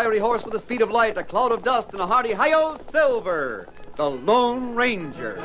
fiery horse with the speed of light, a cloud of dust, and a hearty hi-yo, Silver, the Lone Ranger.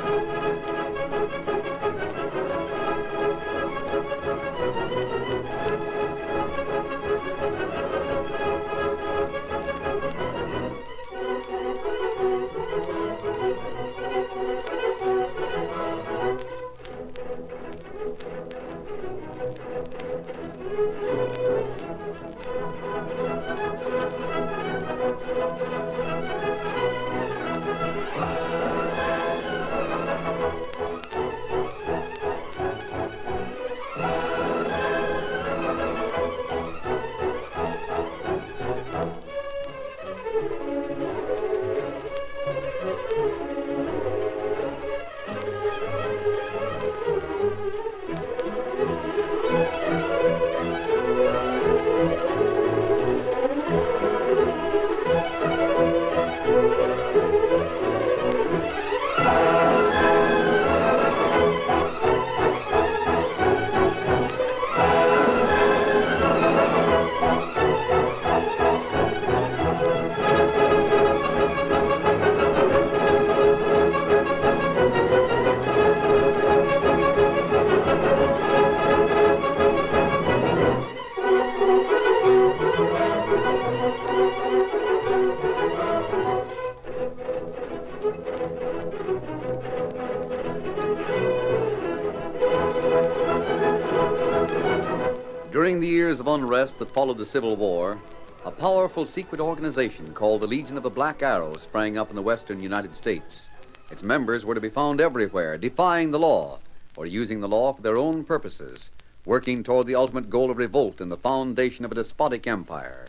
During the years of unrest that followed the Civil War, a powerful secret organization called the Legion of the Black Arrow sprang up in the western United States. Its members were to be found everywhere, defying the law, or using the law for their own purposes, working toward the ultimate goal of revolt and the foundation of a despotic empire.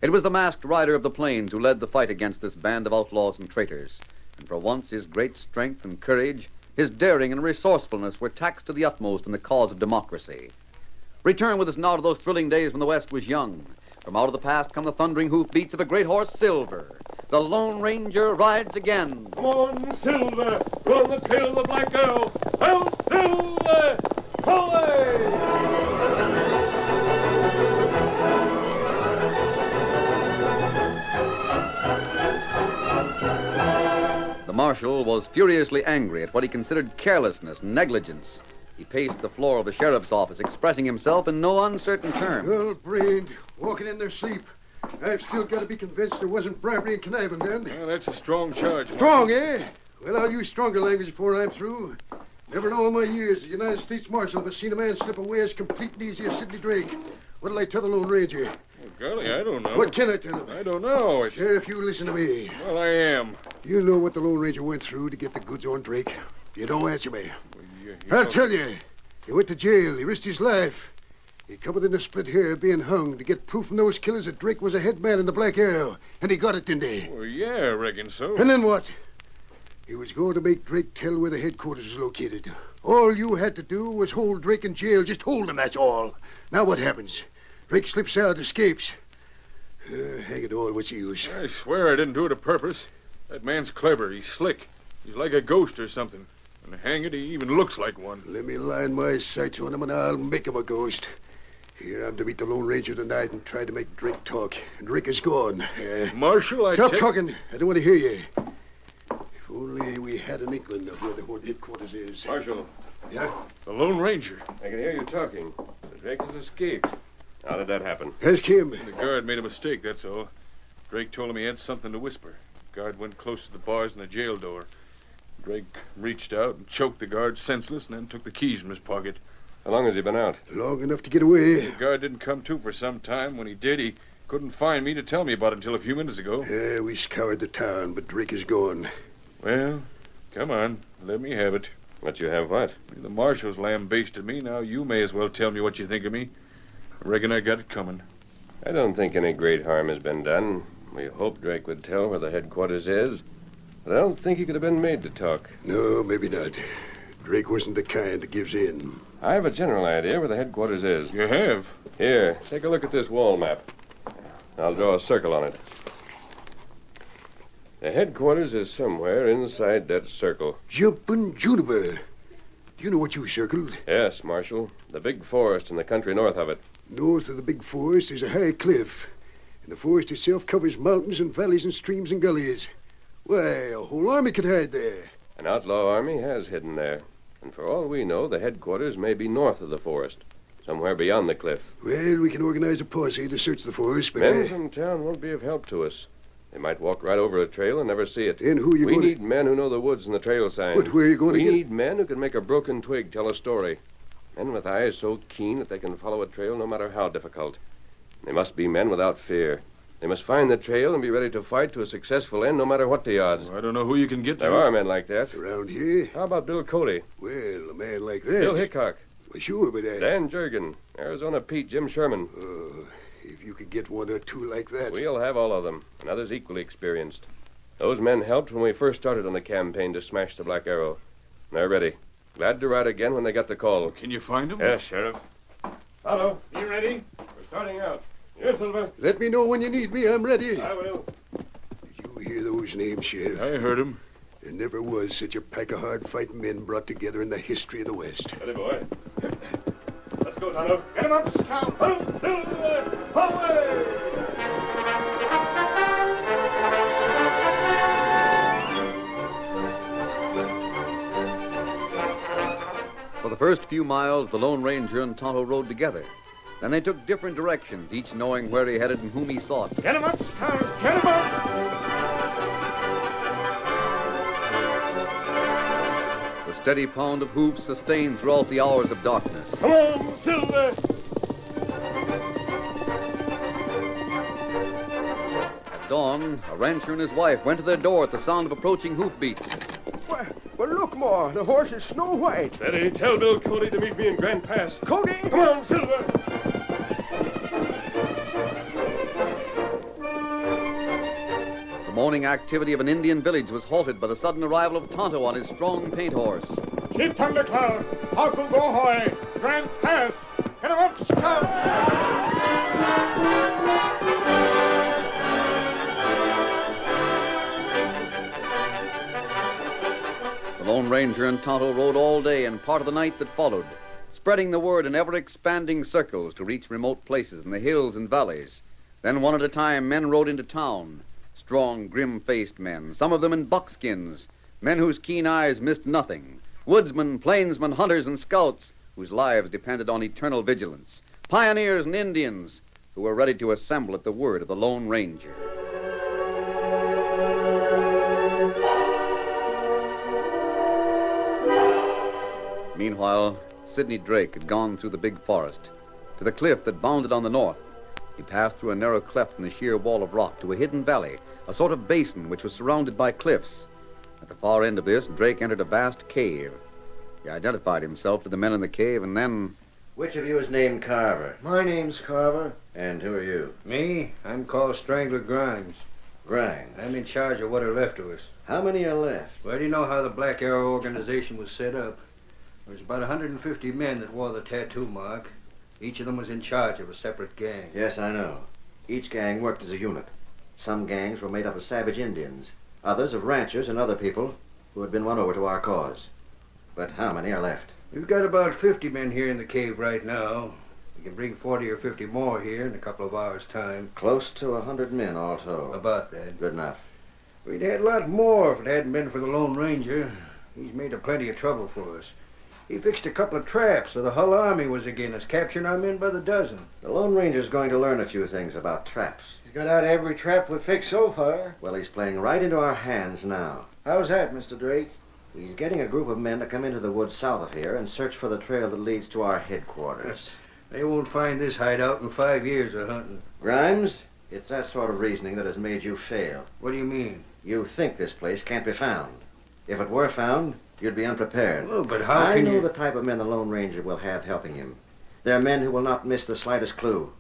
It was the masked rider of the plains who led the fight against this band of outlaws and traitors, and for once his great strength and courage, his daring and resourcefulness were taxed to the utmost in the cause of democracy. Return with us now to those thrilling days when the West was young. From out of the past come the thundering hoofbeats of a great horse, Silver. The Lone Ranger rides again. Come on, Silver! We're on the tail of the Black Arrow! Hail, Silver! Away! The marshal was furiously angry at what he considered carelessness and negligence. He paced the floor of the sheriff's office, expressing himself in no uncertain terms. Well, brained, walking in their sleep. I've still got to be convinced there wasn't bribery and conniving then. Well, that's a strong charge. Strong, eh? Well, I'll use stronger language before I'm through. Never in all my years the United States Marshal have seen a man slip away as complete and easy as Sidney Drake. What'll I tell the Lone Ranger? Well, golly, I don't know. What can I tell him? I don't know. Sheriff, you listen to me. Well, I am. You know what the Lone Ranger went through to get the goods on Drake. You don't answer me. Well, I'll tell you. He went to jail. He risked his life. He covered in a split hair being hung to get proof from those killers that Drake was a head man in the Black Arrow. And he got it, didn't he? Well, yeah, I reckon so. And then what? He was going to make Drake tell where the headquarters was located. All you had to do was hold Drake in jail. Just hold him, that's all. Now what happens? Drake slips out, escapes. Hang it all, what's the use? I swear I didn't do it a purpose. That man's clever. He's slick. He's like a ghost or something. And hang it, he even looks like one. Let me line my sights on him, and I'll make him a ghost. Here, I'm to meet the Lone Ranger tonight and try to make Drake talk. And Drake is gone. Marshal, Stop talking. I don't want to hear you. If only we had an inkling of where the headquarters is. Marshal. Yeah? The Lone Ranger. I can hear you talking. The Drake has escaped. How did that happen? Ask him. The guard made a mistake, that's all. Drake told him he had something to whisper. The guard went close to the bars in the jail door. Drake reached out and choked the guard senseless and then took the keys from his pocket. How long has he been out? Long enough to get away. The guard didn't come to for some time. When he did, he couldn't find me to tell me about it until a few minutes ago. We scoured the town, but Drake is gone. Well, come on. Let me have it. Let you have what? The marshal's lambasted me. Now you may as well tell me what you think of me. I reckon I got it coming. I don't think any great harm has been done. We hoped Drake would tell where the headquarters is. But I don't think he could have been made to talk. No, maybe not. Drake wasn't the kind that gives in. I have a general idea where the headquarters is. You have? Here, take a look at this wall map. I'll draw a circle on it. The headquarters is somewhere inside that circle. Jumpin' Juniper. Do you know what you circled? Yes, Marshal. The big forest in the country north of it. North of the big forest is a high cliff. And the forest itself covers mountains and valleys and streams and gullies. Why, a whole army could hide there. An outlaw army has hidden there. And for all we know, the headquarters may be north of the forest, somewhere beyond the cliff. Well, we can organize a posse to search the forest, but... Men from town won't be of help to us. They might walk right over a trail and never see it. Then who are you We going to... need men who know the woods and the trail signs. But where are you going to We get... need men who can make a broken twig tell a story. Men with eyes so keen that they can follow a trail no matter how difficult. They must be men without fear. They must find the trail and be ready to fight to a successful end no matter what the odds. Well, I don't know who you can get. There are men like that. Around here? How about Bill Cody? Well, a man like that... Bill Hickok. Well, sure, but Dan Jurgen. Arizona Pete. Jim Sherman. If you could get one or two like that... We'll have all of them, and others equally experienced. Those men helped when we first started on the campaign to smash the Black Arrow. They're ready. Glad to ride again when they got the call. Can you find them? Yes, Sheriff. Hello. You ready? We're starting out. Yes, Silver. Let me know when you need me. I'm ready. I will. Did you hear those names, Sheriff? I heard him. There never was such a pack of hard-fighting men brought together in the history of the West. Ready, boy. Let's go, Tonto. Get him up, Scout. Away! For the first few miles, the Lone Ranger and Tonto rode together. Then they took different directions, each knowing where he headed and whom he sought. Get him up, Scout. Get him up. The steady pound of hoofs sustained throughout the hours of darkness. Come on, Silver! At dawn, a rancher and his wife went to their door at the sound of approaching hoofbeats. Well, look, Ma. The horse is Snow White. Steady. Tell Bill Cody to meet me in Grand Pass. Cody! Come on, Silver! The morning activity of an Indian village was halted by the sudden arrival of Tonto on his strong paint horse. Keep Thundercloud. Huckle go hoy. Grand Pass. Get him up, The Lone Ranger and Tonto rode all day and part of the night that followed, spreading the word in ever-expanding circles to reach remote places in the hills and valleys. Then one at a time, men rode into town. Strong, grim-faced men, some of them in buckskins, men whose keen eyes missed nothing. Woodsmen, plainsmen, hunters, and scouts whose lives depended on eternal vigilance. Pioneers and Indians who were ready to assemble at the word of the Lone Ranger. Meanwhile, Sidney Drake had gone through the big forest to the cliff that bounded on the north. He passed through a narrow cleft in the sheer wall of rock to a hidden valley, a sort of basin which was surrounded by cliffs. At the far end of this, Drake entered a vast cave. He identified himself to the men in the cave, and then... Which of you is named Carver? My name's Carver. And who are you? Me? I'm called Strangler Grimes. Grimes. I'm in charge of what are left of us. How many are left? Well, do you know how the Black Arrow organization was set up? There's about 150 men that wore the tattoo mark. Each of them was in charge of a separate gang. Yes, I know. Each gang worked as a unit. Some gangs were made up of savage Indians, others of ranchers and other people who had been won over to our cause. But how many are left? We've got about 50 men here in the cave right now. We can bring 40 or 50 more here in a couple of hours' time. Close to 100 men all told. About that. Good enough. We'd had a lot more if it hadn't been for the Lone Ranger. He's made a plenty of trouble for us. He fixed a couple of traps so the Hull Army was against us, capturing our men by the dozen. The Lone Ranger's going to learn a few things about traps. He's got out every trap we've fixed so far. Well, he's playing right into our hands now. How's that, Mr. Drake? He's getting a group of men to come into the woods south of here and search for the trail that leads to our headquarters. They won't find this hideout in 5 years of hunting. Grimes, it's that sort of reasoning that has made you fail. What do you mean? You think this place can't be found. If it were found, you'd be unprepared. Oh, but how I can know you... the type of men the Lone Ranger will have helping him. They're men who will not miss the slightest clue.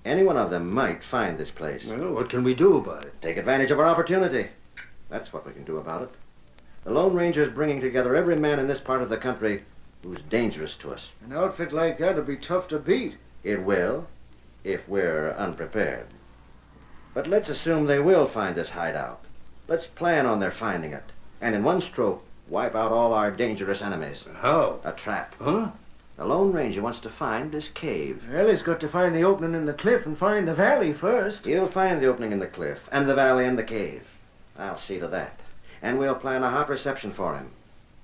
Any one of them might find this place. Well, what can we do about it? Take advantage of our opportunity. That's what we can do about it. The Lone Ranger is bringing together every man in this part of the country who's dangerous to us. An outfit like that would be tough to beat. It will, if we're unprepared. But let's assume they will find this hideout. Let's plan on their finding it. And in one stroke, wipe out all our dangerous enemies. How? A trap. Huh? The Lone Ranger wants to find this cave. Well, he's got to find the opening in the cliff and find the valley first. He'll find the opening in the cliff, and the valley and the cave. I'll see to that. And we'll plan a hot reception for him.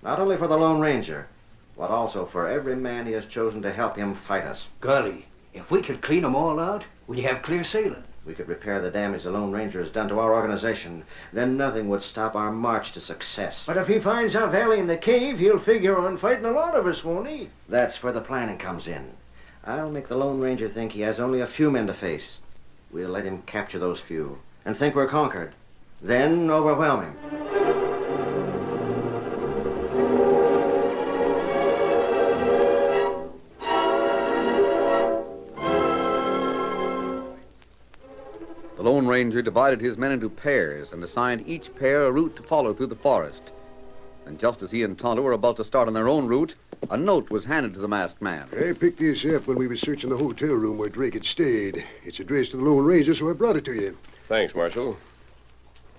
Not only for the Lone Ranger, but also for every man he has chosen to help him fight us. Golly, if we could clean 'em all out, we'd have clear sailing. We could repair the damage the Lone Ranger has done to our organization. Then nothing would stop our march to success. But if he finds our valley in the cave, he'll figure on fighting a lot of us, won't he? That's where the planning comes in. I'll make the Lone Ranger think he has only a few men to face. We'll let him capture those few and think we're conquered. Then overwhelm him. The Lone Ranger divided his men into pairs and assigned each pair a route to follow through the forest. And just as he and Tonto were about to start on their own route, a note was handed to the masked man. I picked this up when we were searching the hotel room where Drake had stayed. It's addressed to the Lone Ranger, so I brought it to you. Thanks, Marshal.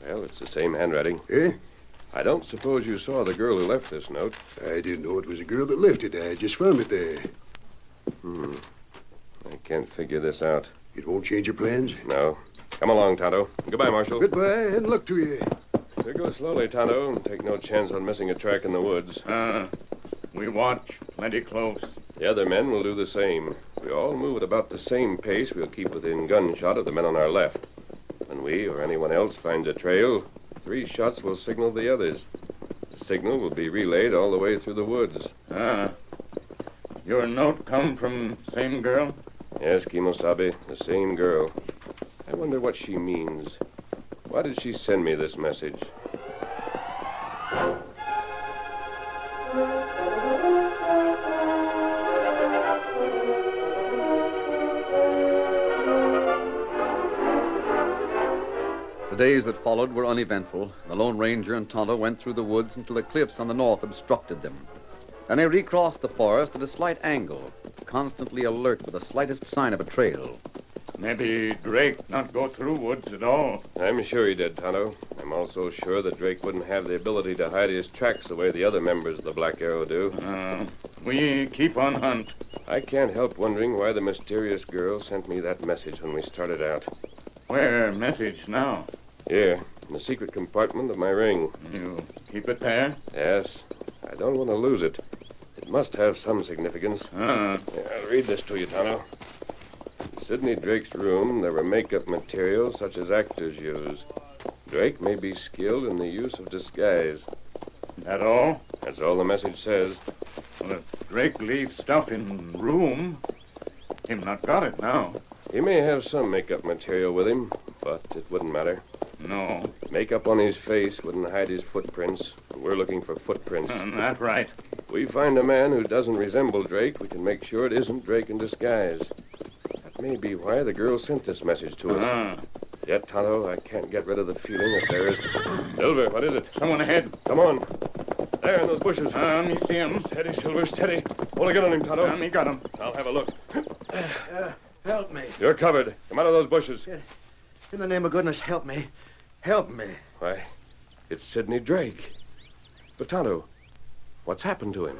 Well, it's the same handwriting. Eh? I don't suppose you saw the girl who left this note. I didn't know it was a girl that left it. I just found it there. I can't figure this out. It won't change your plans? No. Come along, Tonto. Goodbye, Marshal. Goodbye, and luck to you. You go slowly, Tonto, and take no chance on missing a track in the woods. We watch plenty close. The other men will do the same. If we all move at about the same pace, we'll keep within gunshot of the men on our left. When we or anyone else finds a trail, 3 shots will signal the others. The signal will be relayed all the way through the woods. Your note come from same girl? Yes, Kimosabe, the same girl. I wonder what she means. Why did she send me this message? The days that followed were uneventful. The Lone Ranger and Tonto went through the woods until the cliffs on the north obstructed them. Then they recrossed the forest at a slight angle, constantly alert for the slightest sign of a trail. Maybe Drake not go through woods at all. I'm sure he did, Tonto. I'm also sure that Drake wouldn't have the ability to hide his tracks the way the other members of the Black Arrow do. We keep on hunt. I can't help wondering why the mysterious girl sent me that message when we started out. Where message now? Here, in the secret compartment of my ring. You keep it there? Yes. I don't want to lose it. It must have some significance. Here, I'll read this to you, Tonto. In Sidney Drake's room, there were makeup materials such as actors use. Drake may be skilled in the use of disguise. That all? That's all the message says. Well, if Drake leaves stuff in room, him not got it now. He may have some makeup material with him, but it wouldn't matter. No. Makeup on his face wouldn't hide his footprints. We're looking for footprints. That's right. If we find a man who doesn't resemble Drake, we can make sure it isn't Drake in disguise. That may be why the girl sent this message to us. Yet, Tonto, I can't get rid of the feeling that there is... Silver, what is it? Someone ahead. Come on. There in those bushes. Me see him. Steady, Silver, steady. Hold a gun on him, Tonto. Me got him. I'll have a look. Help me. You're covered. Come out of those bushes. In the name of goodness, help me. Help me. Why, it's Sidney Drake. But, Tonto, what's happened to him?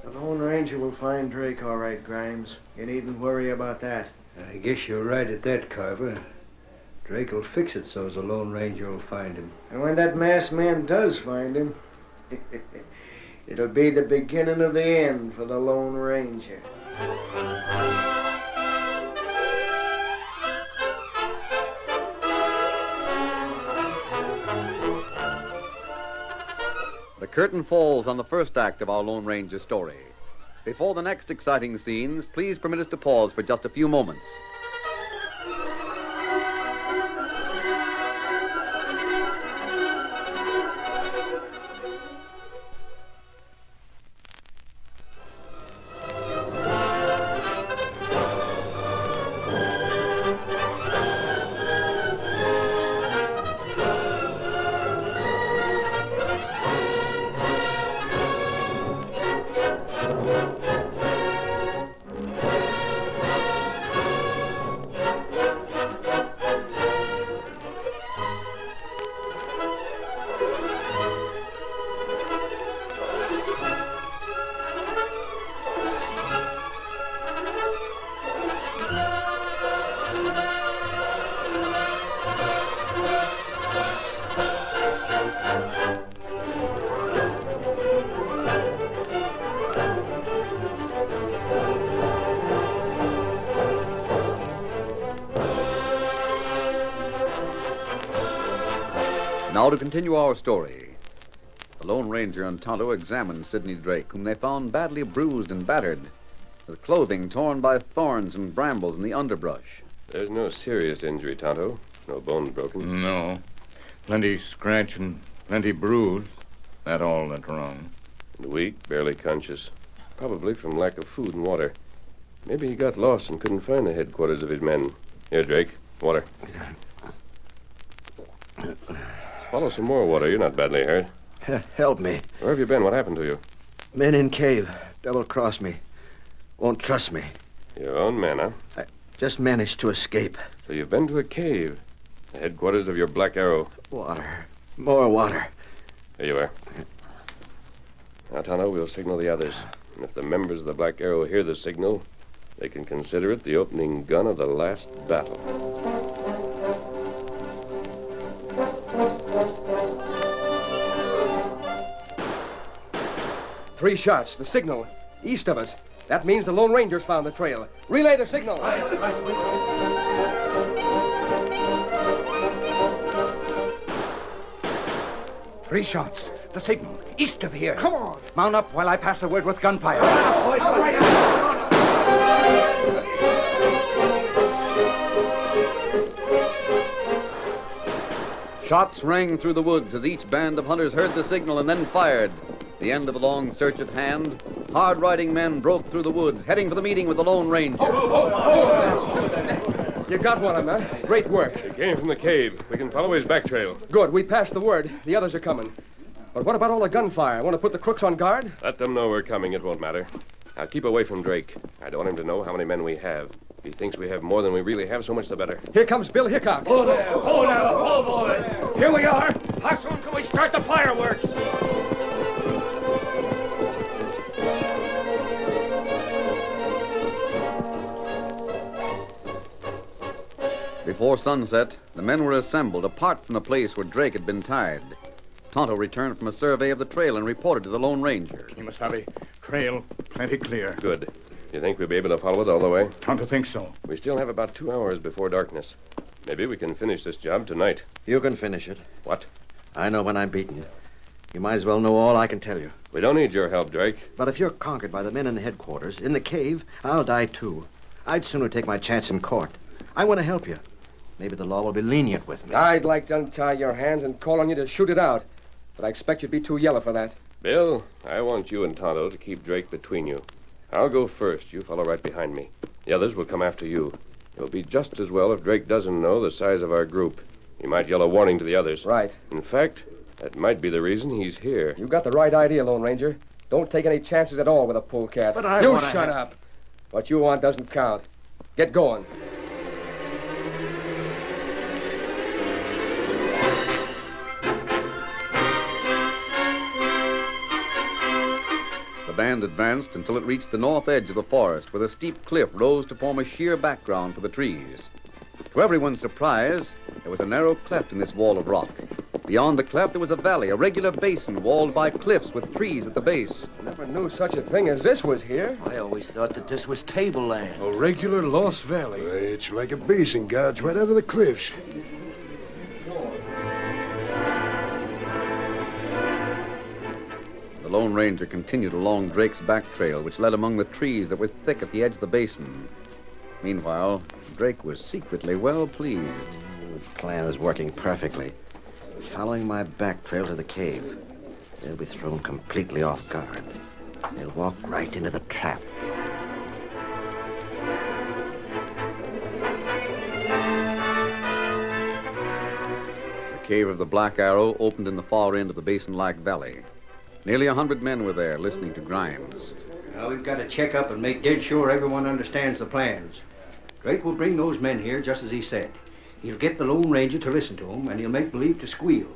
The Lone Ranger will find Drake all right, Grimes. You needn't worry about that. I guess you're right at that, Carver. Drake will fix it so the Lone Ranger will find him. And when that masked man does find him, it'll be the beginning of the end for the Lone Ranger. The curtain falls on the first act of our Lone Ranger story. Before the next exciting scenes, please permit us to pause for just a few moments. Now to continue our story. The Lone Ranger and Tonto examined Sidney Drake, whom they found badly bruised and battered, with clothing torn by thorns and brambles in the underbrush. There's no serious injury, Tonto. No bones broken. No. Plenty scratch and plenty bruise. That all that's wrong. And weak, barely conscious. Probably from lack of food and water. Maybe he got lost and couldn't find the headquarters of his men. Here, Drake. Water. Swallow some more water. You're not badly hurt. Help me. Where have you been? What happened to you? Men in cave. Double-crossed me. Won't trust me. Your own men, huh? I just managed to escape. So you've been to a cave. The headquarters of your Black Arrow. Water. More water. Here you are. Now, Tonto, we'll signal the others. And if the members of the Black Arrow hear the signal, they can consider it the opening gun of the last battle. 3 shots. The signal. East of us. That means the Lone Ranger's found the trail. Relay the signal. 3 shots. The signal. East of here. Come on. Mount up while I pass the word with gunfire. Shots rang through the woods as each band of hunters heard the signal and then fired. The end of the long search at hand, hard-riding men broke through the woods, heading for the meeting with the Lone Ranger. You got one of them, huh? Great work. He came from the cave. We can follow his back trail. Good. We passed the word. The others are coming. But what about all the gunfire? Want to put the crooks on guard? Let them know we're coming. It won't matter. Now, keep away from Drake. I don't want him to know how many men we have. If he thinks we have more than we really have, so much the better. Here comes Bill Hickok. Oh, there. Oh, now. Oh, boy. Here we are. How soon can we start the fireworks? Before sunset, the men were assembled apart from the place where Drake had been tied. Tonto returned from a survey of the trail and reported to the Lone Ranger. Kimasabi, trail plenty clear. Good. You think we'll be able to follow it all the way? Tonto thinks so. We still have about 2 hours before darkness. Maybe we can finish this job tonight. You can finish it. What? I know when I'm beaten. You might as well know all I can tell you. We don't need your help, Drake. But if you're conquered by the men in the headquarters, in the cave, I'll die too. I'd sooner take my chance in court. I want to help you. Maybe the law will be lenient with me. I'd like to untie your hands and call on you to shoot it out. But I expect you'd be too yellow for that. Bill, I want you and Tonto to keep Drake between you. I'll go first. You follow right behind me. The others will come after you. It'll be just as well if Drake doesn't know the size of our group. He might yell a warning to the others. Right. In fact, that might be the reason he's here. You got the right idea, Lone Ranger. Don't take any chances at all with a polecat. But I You wanna shut up. What you want doesn't count. Get going. The band advanced until it reached the north edge of the forest, where the steep cliff rose to form a sheer background for the trees. To everyone's surprise, there was a narrow cleft in this wall of rock. Beyond the cleft, there was a valley, a regular basin walled by cliffs with trees at the base. Never knew such a thing as this was here. I always thought that this was tableland. A regular lost valley. It's like a basin guards right out of the cliffs. The Lone Ranger continued along Drake's back trail, which led among the trees that were thick at the edge of the basin. Meanwhile, Drake was secretly well pleased. The plan is working perfectly. Following my back trail to the cave, they'll be thrown completely off guard. They'll walk right into the trap. The cave of the Black Arrow opened in the far end of the basin-like valley. Nearly 100 men were there listening to Grimes. Now, we've got to check up and make dead sure everyone understands the plans. Drake will bring those men here just as he said. He'll get the Lone Ranger to listen to him, and he'll make believe to squeal.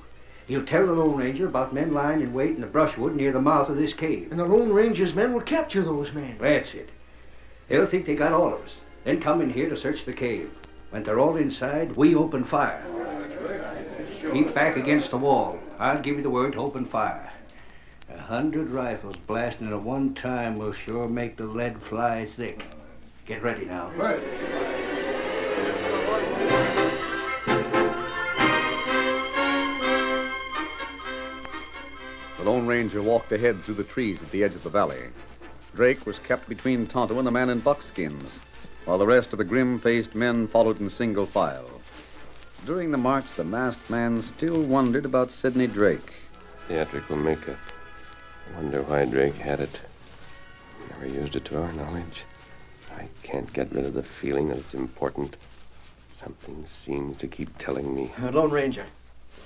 He'll tell the Lone Ranger about men lying in wait in the brushwood near the mouth of this cave. And the Lone Ranger's men will capture those men. That's it. They'll think they got all of us, then come in here to search the cave. When they're all inside, we open fire. Keep back against the wall. I'll give you the word to open fire. 100 rifles blasting at one time will sure make the lead fly thick. Get ready now. Right. The Lone Ranger walked ahead through the trees at the edge of the valley. Drake was kept between Tonto and the man in buckskins, while the rest of the grim-faced men followed in single file. During the march, the masked man still wondered about Sidney Drake. Theatrical makeup. I wonder why Drake had it. Never used it to our knowledge. I can't get rid of the feeling that it's important. Something seems to keep telling me. Lone Ranger,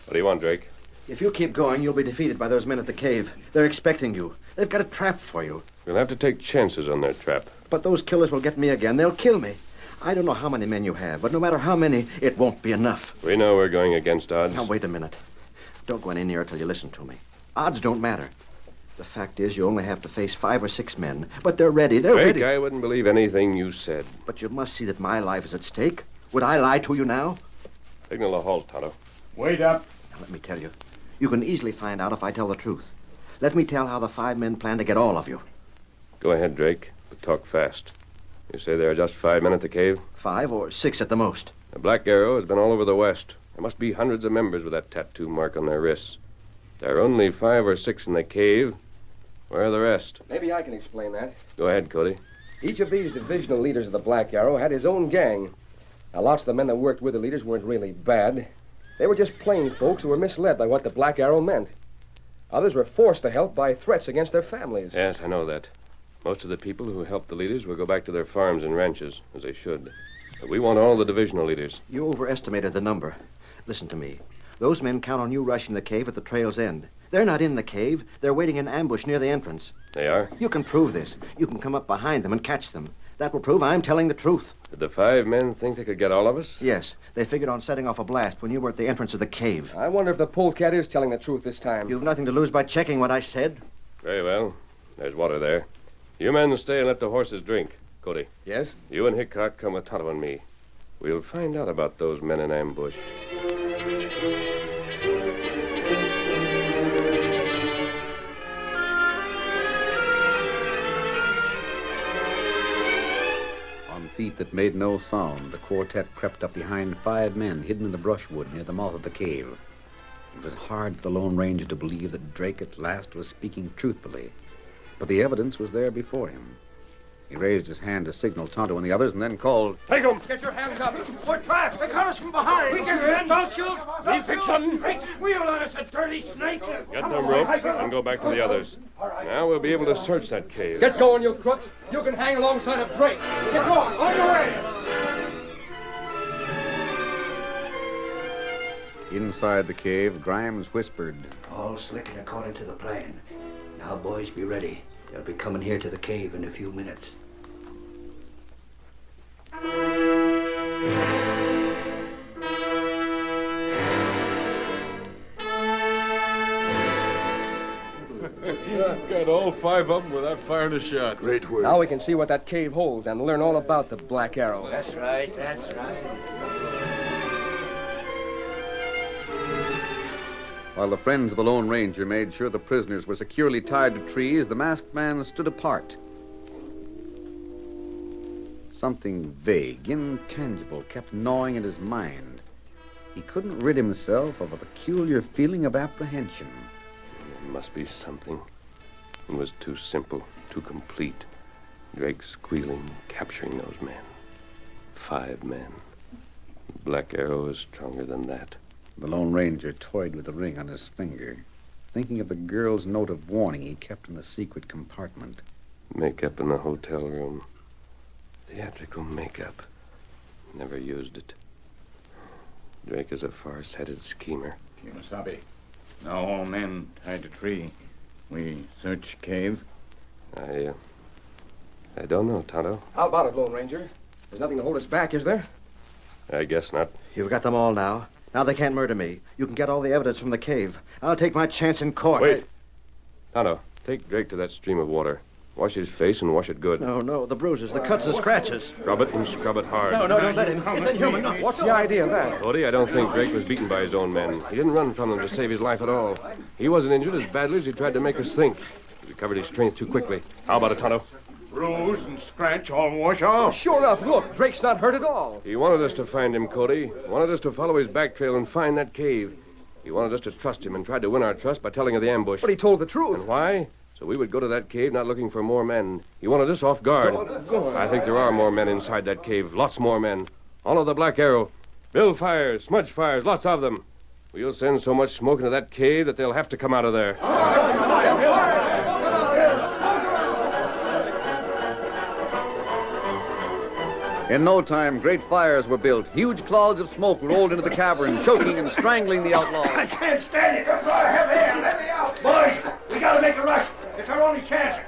What do you want, Drake? if you keep going, you'll be defeated by those men at the cave. They're expecting you. They've got a trap for you. We'll have to take chances on their trap. But those killers will get me again. They'll kill me. I don't know how many men you have, but no matter how many, it won't be enough. We know we're going against odds. Now, wait a minute. Don't go any nearer till you listen to me. Odds don't matter. The fact is, you only have to face 5 or 6 men. But they're ready. They're Drake, ready. I wouldn't believe anything you said. But you must see that my life is at stake. Would I lie to you now? Signal a halt, Tonto. Wait up. Now, let me tell you. You can easily find out if I tell the truth. Let me tell how the 5 men plan to get all of you. Go ahead, Drake, but talk fast. You say there are just 5 men at the cave? 5 or 6 at the most. The Black Arrow has been all over the West. There must be hundreds of members with that tattoo mark on their wrists. There are only 5 or 6 in the cave. Where are the rest? Maybe I can explain that. Go ahead, Cody. Each of these divisional leaders of the Black Arrow had his own gang. Now, lots of the men that worked with the leaders weren't really bad. They were just plain folks who were misled by what the Black Arrow meant. Others were forced to help by threats against their families. Yes, I know that. Most of the people who helped the leaders will go back to their farms and ranches, as they should. But we want all the divisional leaders. You overestimated the number. Listen to me. Those men count on you rushing the cave at the trail's end. They're not in the cave. They're waiting in ambush near the entrance. They are? You can prove this. You can come up behind them and catch them. That will prove I'm telling the truth. Did the 5 men think they could get all of us? Yes. They figured on setting off a blast when you were at the entrance of the cave. I wonder if the polecat is telling the truth this time. You've nothing to lose by checking what I said. Very well. There's water there. You men stay and let the horses drink. Cody, Yes? you and Hickok come with Tonto and me. We'll find out about those men in ambush. On feet that made no sound, the quartet crept up behind 5 men hidden in the brushwood near the mouth of the cave. It was hard for the Lone Ranger to believe that Drake at last was speaking truthfully, but the evidence was there before him. He raised his hand to signal Tonto and the others and then called, Take them! Get your hands up! We're trapped. They got us from behind. We can get in, don't you? We pick something. Wheel on us, a dirty snake. Get them ropes and go back to the others. Now we'll be able to search that cave. Get going, you crooks. You can hang alongside of Drake. Get going. On your way. Inside the cave, Grimes whispered, All slick and according to the plan. Now, boys, be ready. They'll be coming here to the cave in a few minutes. Got all 5 of them without firing a shot. Great work. Now we can see what that cave holds and learn all about the Black Arrow. That's right, that's right. While the friends of the Lone Ranger made sure the prisoners were securely tied to trees, the masked man stood apart. Something vague, intangible, kept gnawing at his mind. He couldn't rid himself of a peculiar feeling of apprehension. There must be something. It was too simple, too complete. Drake squealing, capturing those men. 5 men. Black Arrow is stronger than that. The Lone Ranger toyed with the ring on his finger, thinking of the girl's note of warning he kept in the secret compartment. Makeup in the hotel room. Theatrical makeup. Never used it. Drake is a far-sighted schemer. Kimasabi. Now all men tied to tree. We search cave. I don't know, Tonto. How about it, Lone Ranger? There's nothing to hold us back, is there? I guess not. You've got them all now. Now they can't murder me. You can get all the evidence from the cave. I'll take my chance in court. Wait. Tonto, take Drake to that stream of water. Wash his face and wash it good. No, the bruises, the cuts, the scratches. Scrub it and scrub it hard. No, don't let him. It's inhuman. No. What's the idea of that? Cody, I don't think Drake was beaten by his own men. He didn't run from them to save his life at all. He wasn't injured as badly as he tried to make us think. He recovered his strength too quickly. How about it, Tonto? Bruise and scratch all wash off. Sure enough, look, Drake's not hurt at all. He wanted us to find him, Cody. Wanted us to follow his back trail and find that cave. He wanted us to trust him and tried to win our trust by telling of the ambush. But he told the truth. And why? So we would go to that cave not looking for more men. He wanted us off guard. I think there are more men inside that cave. Lots more men. All of the Black Arrow. Build fires, smudge fires, lots of them. We'll send so much smoke into that cave that they'll have to come out of there. In no time, great fires were built. Huge clouds of smoke rolled into the cavern, choking and strangling the outlaws. I can't stand it. Come on, let me out. Boys, we gotta make a rush. It's our only chance.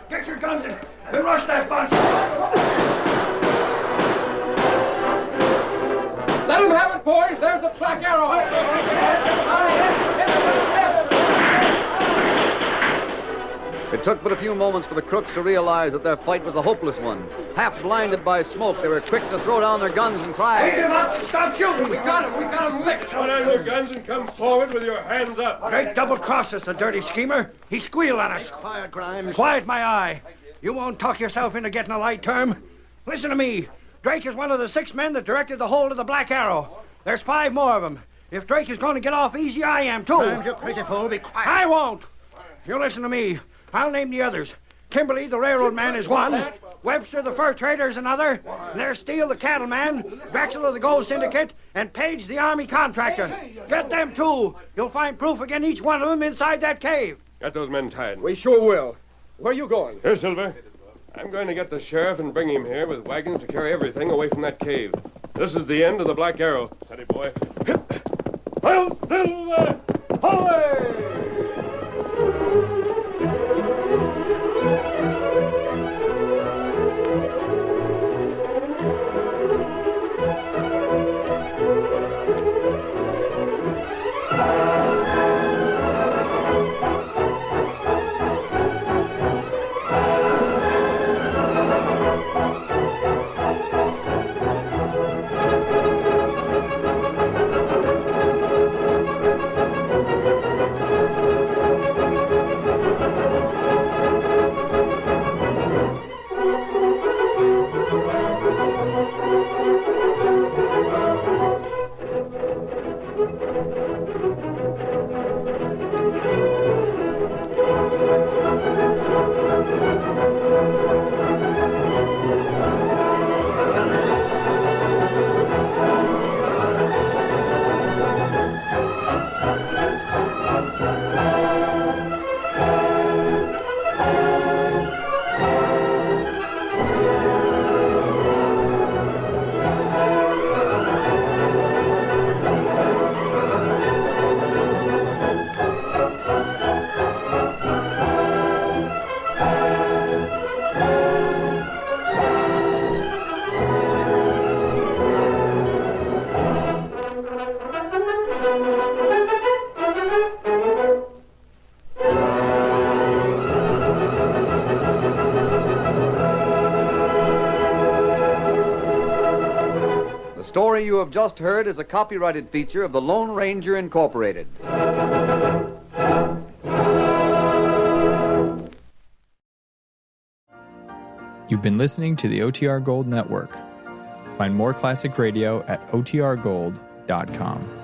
Get your guns and rush that bunch. Let him have it, boys. There's the Black Arrow. It took but a few moments for the crooks to realize that their fight was a hopeless one. Half blinded by smoke, they were quick to throw down their guns and cry. Beat him up! Stop shooting! We got him licked. Put down your guns and come forward with your hands up. Drake double-crossed us, the dirty schemer. He squealed on us. Quiet, Grimes. Quiet my eye. You won't talk yourself into getting a light term. Listen to me. Drake is one of the 6 men that directed the hold of the Black Arrow. There's 5 more of them. If Drake is going to get off easy, I am, too. Grimes, you crazy fool. Be quiet. I won't. You listen to me. I'll name the others. Kimberly, the railroad man, is one. Webster, the fur trader, is another. And there's Steele, the cattleman, Drexel of the Gold Syndicate, and Page, the army contractor. Get them, too. You'll find proof against each one of them inside that cave. Get those men tied. We sure will. Where are you going? Here, Silver. I'm going to get the sheriff and bring him here with wagons to carry everything away from that cave. This is the end of the Black Arrow. Steady, boy. Hail, Silver! Away! The story you have just heard is a copyrighted feature of the Lone Ranger Incorporated. You've been listening to the OTR Gold Network. Find more classic radio at otrgold.com.